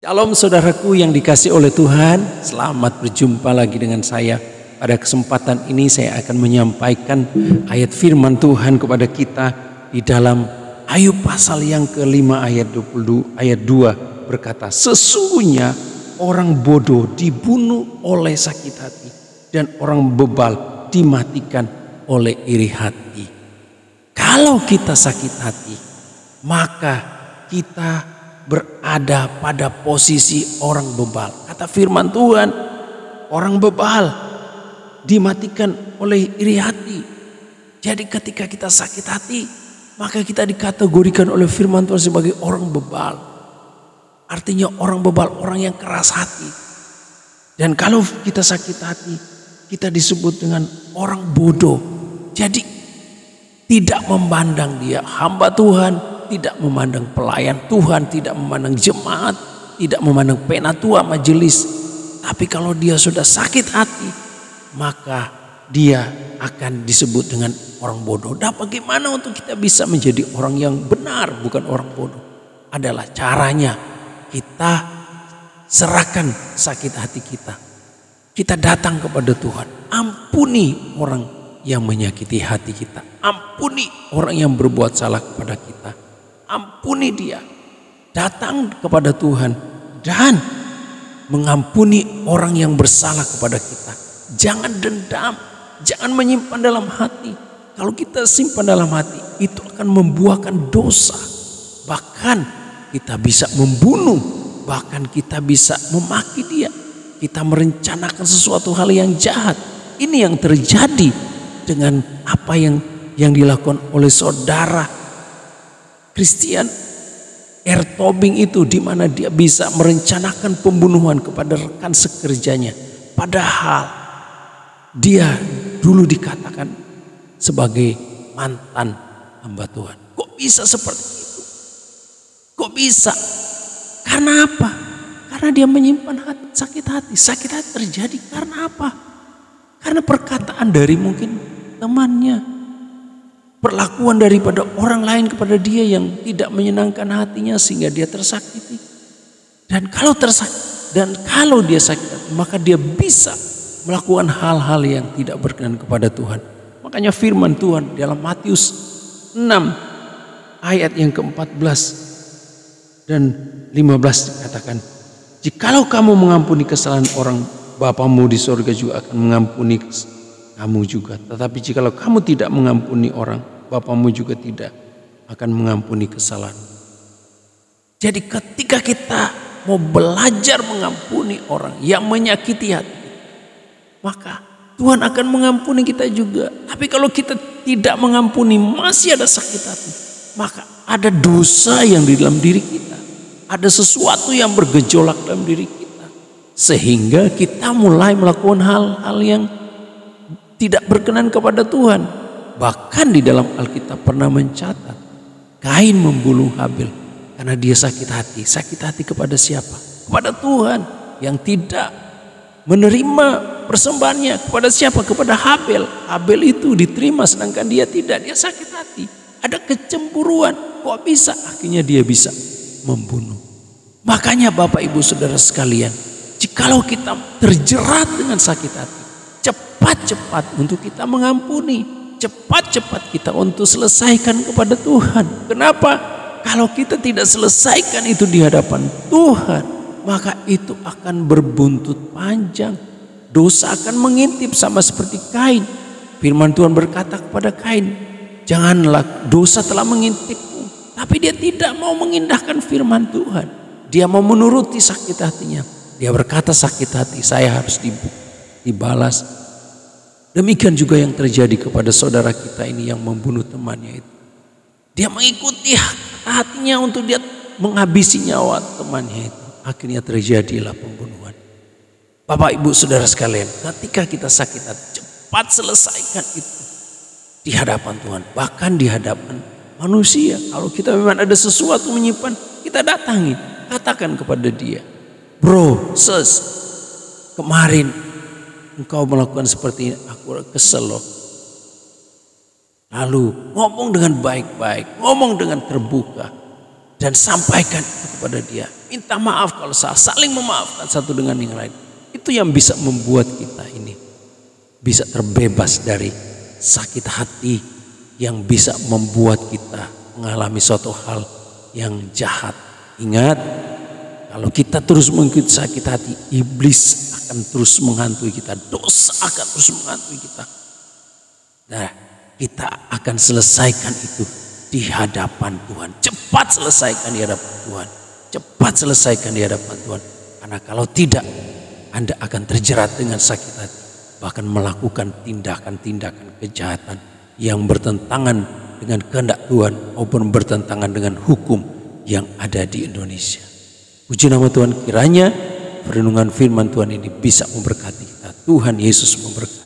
Shalom saudaraku yang dikasih oleh Tuhan, selamat berjumpa lagi dengan saya. Pada kesempatan ini saya akan menyampaikan ayat firman Tuhan kepada kita di dalam Ayub pasal yang ke-5 ayat 22 ayat 2 berkata, sesungguhnya orang bodoh dibunuh oleh sakit hati dan orang bebal dimatikan oleh iri hati. Kalau kita sakit hati, maka kita berada pada posisi orang bebal. Kata firman Tuhan, orang bebal dimatikan oleh iri hati. Jadi ketika kita sakit hati, maka kita dikategorikan oleh firman Tuhan sebagai orang bebal. Artinya orang bebal, orang yang keras hati. Dan kalau kita sakit hati, kita disebut dengan orang bodoh. Jadi tidak memandang dia hamba Tuhan, tidak memandang pelayan Tuhan, tidak memandang jemaat, tidak memandang penatua majelis. Tapi kalau dia sudah sakit hati, maka dia akan disebut dengan orang bodoh. Nah, bagaimana untuk kita bisa menjadi orang yang benar, bukan orang bodoh? Adalah caranya kita serahkan sakit hati kita. Kita datang kepada Tuhan, ampuni orang yang menyakiti hati kita, ampuni orang yang berbuat salah kepada kita. Ampuni dia, datang kepada Tuhan dan mengampuni orang yang bersalah kepada kita. Jangan dendam, jangan menyimpan dalam hati. Kalau kita simpan dalam hati, itu akan membuahkan dosa. Bahkan kita bisa membunuh, bahkan kita bisa memaki dia. Kita merencanakan sesuatu hal yang jahat. Ini yang terjadi dengan apa yang dilakukan oleh saudara Christian R. Tobing itu, di mana dia bisa merencanakan pembunuhan kepada rekan sekerjanya. Padahal dia dulu dikatakan sebagai mantan hamba Tuhan. Kok bisa seperti itu? Kok bisa? Karena apa? Karena dia menyimpan sakit hati. Sakit hati terjadi karena apa? Karena perkataan dari mungkin temannya, perlakuan daripada orang lain kepada dia yang tidak menyenangkan hatinya sehingga dia tersakiti. Dan kalau dia sakit hati, maka dia bisa melakukan hal-hal yang tidak berkenan kepada Tuhan. Makanya firman Tuhan dalam Matius 6 ayat yang ke-14 dan 15 dikatakan, jikalau kamu mengampuni kesalahan orang, Bapamu di sorga juga akan mengampuni kamu juga. Tetapi jikalau kamu tidak mengampuni orang, Bapamu juga tidak akan mengampuni kesalahan. Jadi ketika kita mau belajar mengampuni orang yang menyakiti hati, maka Tuhan akan mengampuni kita juga. Tapi kalau kita tidak mengampuni, masih ada sakit hati, maka ada dosa yang di dalam diri kita. Ada sesuatu yang bergejolak dalam diri kita. Sehingga kita mulai melakukan hal-hal yang tidak berkenan kepada Tuhan. Bahkan di dalam Alkitab pernah mencatat Kain membunuh Habil karena dia sakit hati. Sakit hati kepada siapa? Kepada Tuhan yang tidak menerima persembahannya. Kepada siapa? Kepada Habil. Habil itu diterima sedangkan dia tidak. Dia sakit hati. Ada kecemburuan. Kok bisa? Akhirnya dia bisa membunuh. Makanya Bapak Ibu Saudara sekalian, jikalau kita terjerat dengan sakit hati, cepat-cepat untuk kita mengampuni. Cepat-cepat kita untuk selesaikan kepada Tuhan. Kenapa? Kalau kita tidak selesaikan itu di hadapan Tuhan, maka itu akan berbuntut panjang. Dosa akan mengintip sama seperti Kain. Firman Tuhan berkata kepada Kain, janganlah, dosa telah mengintipmu. Tapi dia tidak mau mengindahkan firman Tuhan. Dia mau menuruti sakit hatinya. Dia berkata sakit hati saya harus dibalas. Demikian juga yang terjadi kepada saudara kita ini yang membunuh temannya itu. Dia mengikuti hatinya untuk dia menghabisi nyawa temannya itu. Akhirnya terjadilah pembunuhan. Bapak Ibu Saudara sekalian, ketika kita sakit hati, cepat selesaikan itu di hadapan Tuhan. Bahkan di hadapan manusia. Kalau kita memang ada sesuatu menyimpan, kita datangi. Katakan kepada dia, bro, sis, kemarin engkau melakukan seperti ini, aku kesel loh. Lalu ngomong dengan baik-baik, ngomong dengan terbuka. dan sampaikan itu kepada dia. Minta maaf kalau salah, saling memaafkan satu dengan yang lain. Itu yang bisa membuat kita ini bisa terbebas dari sakit hati yang bisa membuat kita mengalami suatu hal yang jahat. Ingat, kalau kita terus mengikuti sakit hati, iblis akan terus menghantui kita, dosa akan terus menghantui kita. Nah, kita akan selesaikan itu di hadapan Tuhan. Cepat selesaikan di hadapan Tuhan. Cepat selesaikan di hadapan Tuhan. Karena kalau tidak, Anda akan terjerat dengan sakit hati, bahkan melakukan tindakan-tindakan kejahatan yang bertentangan dengan kehendak Tuhan maupun bertentangan dengan hukum yang ada di Indonesia. Puji nama Tuhan, kiranya perenungan firman Tuhan ini bisa memberkati kita. Tuhan Yesus memberkati.